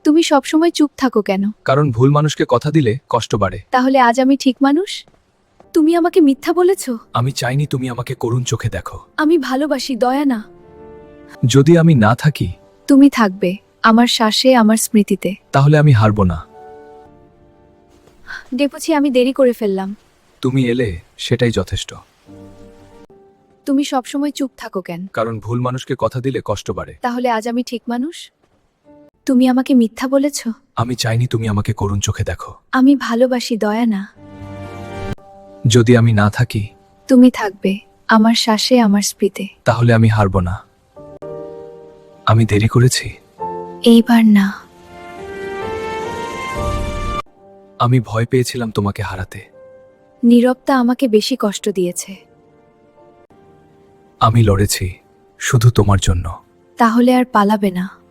তুমি সবসময় চুপ থাকো কেন? কারণ ভুল মানুষকে কথা দিলে কষ্ট বাড়ে। তাহলে আজ আমি ঠিক মানুষ? তুমি আমাকে মিথ্যা বলেছ। আমি চাইনি তুমি আমাকে করুণ চোখে দেখো। আমি ভালোবাসি, দয়া না। যদি আমি না থাকি তুমি থাকবে আমার শ্বাসে, আমার স্মৃতিতে। তাহলে আমি হারবো না। ডেপুছি, আমি দেরি করে ফেললাম। তুমি এলে সেটাই যথেষ্ট। তুমি সবসময় চুপ থাকো কেন? কারণ ভুল মানুষকে কথা দিলে কষ্ট বাড়ে। তাহলে আজ আমি ঠিক মানুষ? তুমি আমাকে মিথ্যা বলেছ। আমি চাইনি তুমি আমাকে করুণ চোখে দেখো। আমি ভালোবাসি, দয়া না। যদি আমি না থাকি তুমি থাকবে আমার শ্বাসে, আমার স্মৃতিতে। তাহলে আমি হারবো না। আমি দেরি করেছি। এইবার না। আমি ভয় পেয়েছিলাম তোমাকে হারাতে। নীরবতা আমাকে বেশি কষ্ট দিয়েছে। আমি লড়েছি শুধু তোমার জন্য। তাহলে আর পালাবে না।